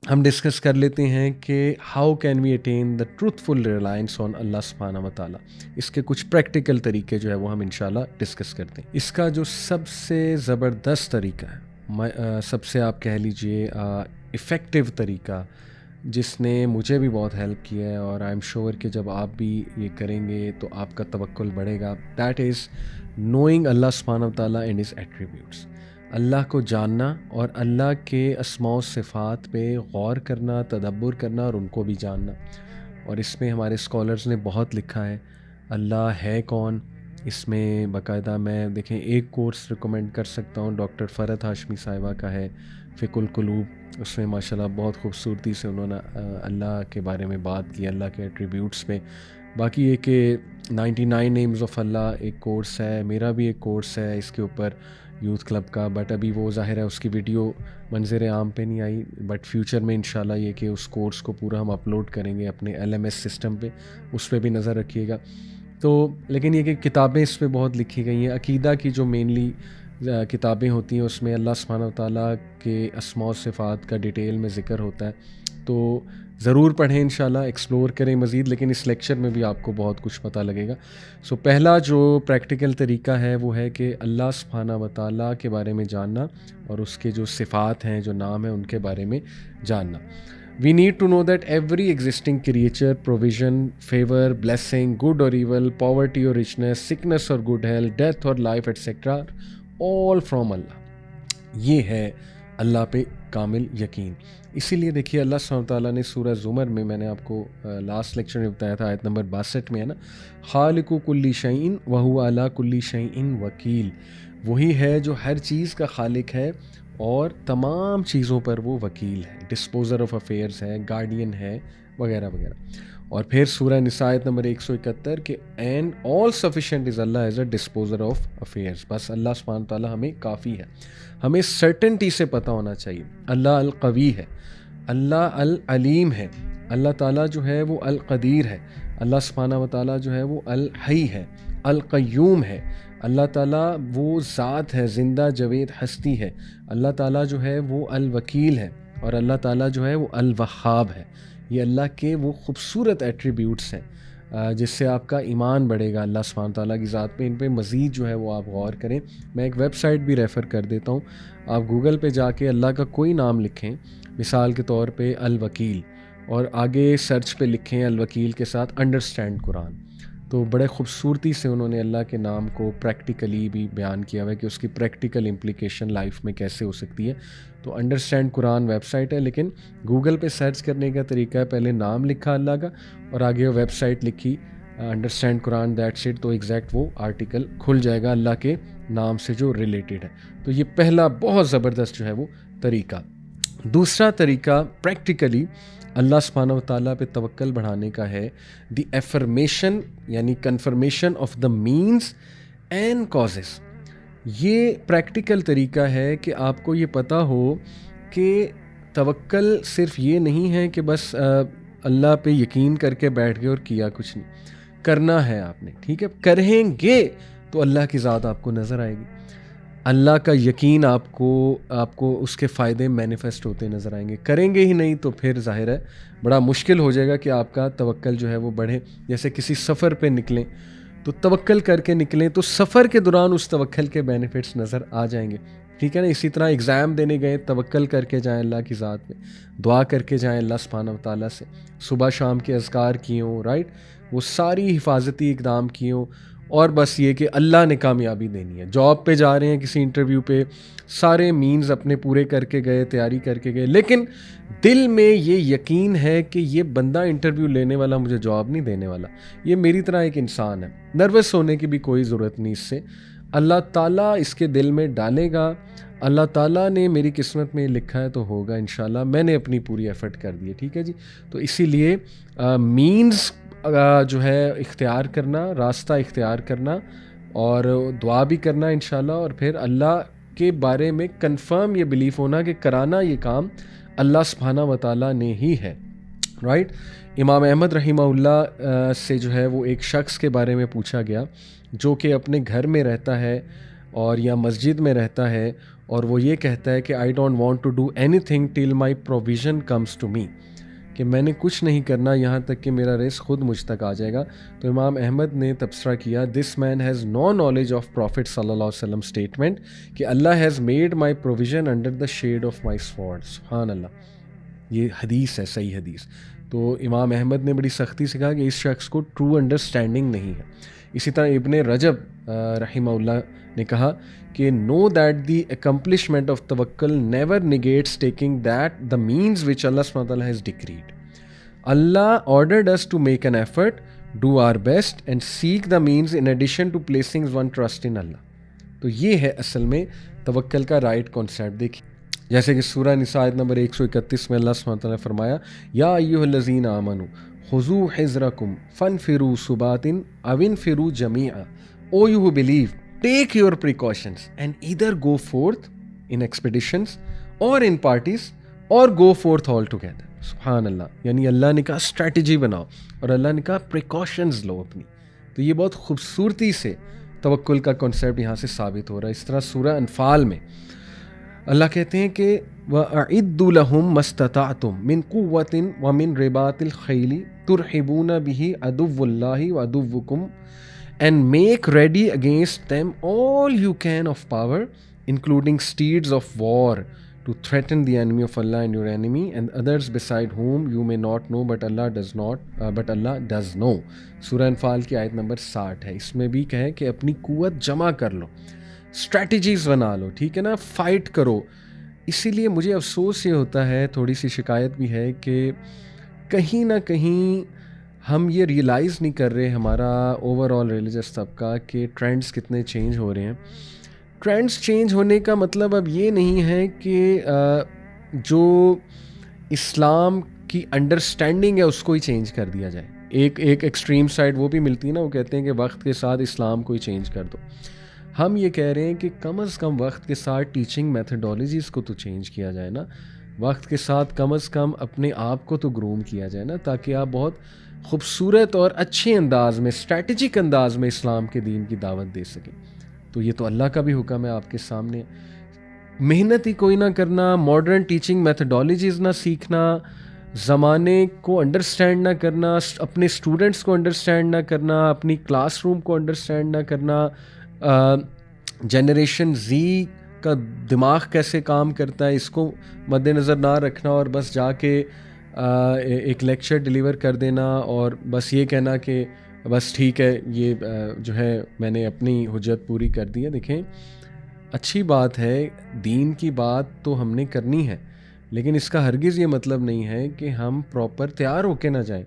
ہم ڈسکس کر لیتے ہیں کہ how can we attain the truthful reliance on اللہ سبحانہ و تعالیٰ. اس کے کچھ پریکٹیکل طریقے جو ہے وہ ہم انشاءاللہ ڈسکس کرتے ہیں. اس کا جو سب سے زبردست طریقہ ہے، سب سے آپ کہہ لیجئے افیکٹو طریقہ، جس نے مجھے بھی بہت ہیلپ کیا ہے اور آئی ایم شیور کہ جب آپ بھی یہ کریں گے تو آپ کا توکل بڑھے گا، دیٹ از نوئنگ اللہ سبحانہ و تعالیٰ اینڈ ہز ایٹریبیوٹس. اللہ کو جاننا اور اللہ کے اسماء و صفات پہ غور کرنا، تدبر کرنا اور ان کو بھی جاننا. اور اس میں ہمارے اسکالرز نے بہت لکھا ہے اللہ ہے کون. اس میں باقاعدہ میں دیکھیں ایک کورس ریکمینڈ کر سکتا ہوں، ڈاکٹر فرحت ہاشمی صاحبہ کا ہے فقہ القلوب. اس میں ماشاءاللہ بہت خوبصورتی سے انہوں نے اللہ کے بارے میں بات کی، اللہ کے ایٹریبیوٹس پہ. باقی یہ کہ 99 نیمز آف اللہ ایک کورس ہے، میرا بھی ایک کورس ہے اس کے اوپر یوتھ کلب کا، بٹ ابھی وہ ظاہر ہے اس کی ویڈیو منظر عام پہ نہیں آئی، بٹ فیوچر میں انشاءاللہ یہ کہ اس کورس کو پورا ہم اپلوڈ کریں گے اپنے LMS سسٹم پہ، اس پہ بھی نظر رکھیے گا. تو لیکن یہ کہ کتابیں اس پہ بہت لکھی گئی ہیں. عقیدہ کی جو مینلی کتابیں ہوتی ہیں اس میں اللہ سبحانہ و تعالیٰ کے اسماء و صفات کا ڈیٹیل میں ذکر ہوتا ہے، تو ضرور پڑھیں انشاءاللہ، ایکسپلور کریں مزید. لیکن اس لیکچر میں بھی آپ کو بہت کچھ پتہ لگے گا. سو پہلا جو پریکٹیکل طریقہ ہے وہ ہے کہ اللہ سبحانہ و تعالیٰ کے بارے میں جاننا اور اس کے جو صفات ہیں، جو نام ہیں، ان کے بارے میں جاننا. We need to know that every existing creature, provision, favor, blessing, good or evil, poverty or richness, sickness or good health, death or life, etc. all from Allah. یہ ہے اللہ پہ کامل یقین. اسی لیے دیکھیے اللہ سبحانہ وتعالیٰ نے سورہ زمر میں، میں نے آپ کو لاسٹ لیکچر میں بتایا تھا، آیت نمبر 62 میں ہے نا، خالق کل شیء وہو علی کل شیء وکیل. وہی ہے جو ہر چیز کا خالق ہے اور تمام چیزوں پر وہ وکیل ہے، ڈسپوزر آف افیئرز ہے، گارڈین ہے، وغیرہ وغیرہ. اور پھر سورہ نساء آیت نمبر 171 کہ اینڈ آل سفیشینٹ از اللہ as a disposer of affairs. بس اللہ سبحانہ تعالیٰ ہمیں کافی ہے. ہمیں سرٹنٹی سے پتہ ہونا چاہیے اللہ القوی ہے، اللہ العلیم ہے، اللہ تعالیٰ جو ہے وہ القدیر ہے، اللہ سبحانہ و تعالیٰ جو ہے وہ الحی ہے، القیوم ہے، اللہ تعالیٰ وہ ذات ہے زندہ جاوید ہستی ہے، اللہ تعالیٰ جو ہے وہ الوکیل ہے، اور اللہ تعالیٰ جو ہے وہ الوہاب ہے. یہ اللہ کے وہ خوبصورت ایٹریبیوٹس ہیں جس سے آپ کا ایمان بڑھے گا اللہ سبحانہ تعالیٰ کی ذات پہ. ان پہ مزید جو ہے وہ آپ غور کریں. میں ایک ویب سائٹ بھی ریفر کر دیتا ہوں، آپ گوگل پہ جا کے اللہ کا کوئی نام لکھیں، مثال کے طور پہ الوکیل، اور آگے سرچ پہ لکھیں الوکیل کے ساتھ انڈرسٹینڈ قرآن، تو بڑے خوبصورتی سے انہوں نے اللہ کے نام کو پریکٹیکلی بھی بیان کیا ہوا ہے کہ اس کی پریکٹیکل امپلیکیشن لائف میں کیسے ہو سکتی ہے. تو انڈرسٹینڈ قرآن ویب سائٹ ہے، لیکن گوگل پہ سرچ کرنے کا طریقہ ہے پہلے نام لکھا اللہ کا اور آگے ویب سائٹ لکھی انڈرسٹینڈ قرآن، دیٹس اٹ، تو ایگزیکٹ وہ آرٹیکل کھل جائے گا اللہ کے نام سے جو ریلیٹڈ ہے. تو یہ پہلا بہت زبردست جو ہے وہ طریقہ. دوسرا طریقہ پریکٹیکلی اللہ سبحانہ و تعالیٰ پہ توکل بڑھانے کا ہے دی ایفرمیشن، یعنی confirmation of the means and causes. یہ پریکٹیکل طریقہ ہے کہ آپ کو یہ پتہ ہو کہ توکل صرف یہ نہیں ہے کہ بس اللہ پہ یقین کر کے بیٹھ گئے اور کیا کچھ نہیں، کرنا ہے آپ نے، ٹھیک ہے، کریں گے تو اللہ کی ذات آپ کو نظر آئے گی، اللہ کا یقین آپ کو اس کے فائدے مینیفیسٹ ہوتے نظر آئیں گے. کریں گے ہی نہیں تو پھر ظاہر ہے بڑا مشکل ہو جائے گا کہ آپ کا توکل جو ہے وہ بڑھے. جیسے کسی سفر پہ نکلیں تو توکل کر کے نکلیں تو سفر کے دوران اس توکل کے بینیفٹس نظر آ جائیں گے، ٹھیک ہے نا. اسی طرح ایگزام دینے گئے، توکل کر کے جائیں اللہ کی ذات میں، دعا کر کے جائیں اللہ سبحانہ و تعالیٰ سے، صبح شام کے اذکار کیے ہوں، رائٹ، وہ ساری حفاظتی اقدام کیے ہوں، اور بس یہ کہ اللہ نے کامیابی دینی ہے. جاب پہ جا رہے ہیں کسی انٹرویو پہ، سارے مینز اپنے پورے کر کے گئے، تیاری کر کے گئے، لیکن دل میں یہ یقین ہے کہ یہ بندہ انٹرویو لینے والا مجھے جاب نہیں دینے والا، یہ میری طرح ایک انسان ہے. نروس ہونے کی بھی کوئی ضرورت نہیں، اس سے اللہ تعالیٰ اس کے دل میں ڈالے گا. اللہ تعالیٰ نے میری قسمت میں لکھا ہے تو ہوگا انشاءاللہ، میں نے اپنی پوری ایفرٹ کر دی ہے، ٹھیک ہے جی. تو اسی لیے مینز جو ہے اختیار کرنا، راستہ اختیار کرنا، اور دعا بھی کرنا انشاءاللہ، اور پھر اللہ کے بارے میں کنفرم یہ بلیف ہونا کہ کرانا یہ کام اللہ سبحانہ و تعالیٰ نے ہی ہے، رائٹ. امام احمد رحمہ اللہ سے جو ہے وہ ایک شخص کے بارے میں پوچھا گیا جو کہ اپنے گھر میں رہتا ہے اور یا مسجد میں رہتا ہے اور وہ یہ کہتا ہے کہ I don't want to do anything till my provision comes to me, کہ میں نے کچھ نہیں کرنا یہاں تک کہ میرا رزق خود مجھ تک آ جائے گا. تو امام احمد نے تبصرہ کیا this man has no knowledge of prophet صلی اللہ علیہ وسلم اسٹیٹمنٹ کہ اللہ has made my provision under the shade of my sword. سبحان اللہ، یہ حدیث ہے، صحیح حدیث. تو امام احمد نے بڑی سختی سے کہا کہ اس شخص کو ٹرو انڈرسٹینڈنگ نہیں ہے. اسی طرح ابن رجب رحمہ اللہ نے کہا کہ know that the accomplishment of توکل never negates taking that the means which اللہ سبحانہ وتعالیٰ ہیز ڈکریڈ. اللہ ordered us to make an effort, do our best and seek the means in addition to placing one trust in Allah. تو یہ ہے اصل میں توکل کا رائٹ کانسیپٹ. دیکھیے جیسے کہ سورہ نساء آیت نمبر 131 میں اللہ سبحانہ وتعالیٰ نے فرمایا یا ایھا الذین آمنوا خذوا حذرکم فانفروا ثبات او انفروا جمیعا. او you who believe, take your precautions and either go forth in expeditions or in parties or go forth all together. سبحان اللہ، یعنی اللہ نے کہا اسٹریٹجی بناؤ اور اللہ نے کہا پریکاشنز لو اپنی. تو یہ بہت خوبصورتی سے توکل کا کنسیپٹ یہاں سے ثابت ہو رہا ہے. اس طرح سورہ انفال میں اللہ کہتے ہیں کہ وَأَعِدُّوا لَهُم مَّا اسْتَطَعْتُم مِّن قُوَّةٍ وَمِن رِّبَاطِ الْخَيْلِ تُرْهِبُونَ بِهِ عَدُوَّ اللَّهِ وَعَدُوَّكُمْ and make ready against them all you can of power including steeds of war to threaten the enemy of Allah and your enemy and others beside whom you may not know but Allah does know. سورہ انفال کی آیت number 60 ہے. اس میں بھی کہے کہ اپنی قوت جمع کر لو، اسٹریٹجیز بنا لو، ٹھیک ہے نا، فائٹ کرو. اسی لیے مجھے افسوس یہ ہوتا ہے، تھوڑی سی شکایت بھی ہے کہ کہیں نہ کہیں ہم یہ ریئلائز نہیں کر رہے، ہمارا اوور آل ریلیجس طبقہ، کہ ٹرینڈز کتنے چینج ہو رہے ہیں. ٹرینڈز چینج ہونے کا مطلب اب یہ نہیں ہے کہ جو اسلام کی انڈرسٹینڈنگ ہے اس کو ہی چینج کر دیا جائے. ایک ایکسٹریم سائڈ وہ بھی ملتی ہے نا، وہ کہتے ہیں کہ وقت کے ساتھ اسلام کو ہی چینج کر دو. ہم یہ کہہ رہے ہیں کہ کم از کم وقت کے ساتھ ٹیچنگ میتھڈالوجیز کو تو چینج کیا جائے نا، وقت کے ساتھ کم از کم اپنے آپ کو تو گروم کیا جائے نا، تاکہ آپ بہت خوبصورت اور اچھے انداز میں، اسٹریٹجک انداز میں اسلام کے دین کی دعوت دے سکیں. تو یہ تو اللہ کا بھی حکم ہے آپ کے سامنے. محنت ہی کوئی نہ کرنا، ماڈرن ٹیچنگ میتھڈالوجیز نہ سیکھنا، زمانے کو انڈرسٹینڈ نہ کرنا، اپنے اسٹوڈنٹس کو انڈرسٹینڈ نہ کرنا، اپنی کلاس روم کو انڈرسٹینڈ نہ کرنا، جنریشن زی کا دماغ کیسے کام کرتا ہے اس کو مد نظر نہ رکھنا، اور بس جا کے ایک لیکچر ڈیلیور کر دینا اور بس یہ کہنا کہ بس ٹھیک ہے، یہ جو ہے میں نے اپنی حجت پوری کر دی ہے. دیکھیں اچھی بات ہے، دین کی بات تو ہم نے کرنی ہے، لیکن اس کا ہرگز یہ مطلب نہیں ہے کہ ہم پراپر تیار ہو کے نہ جائیں.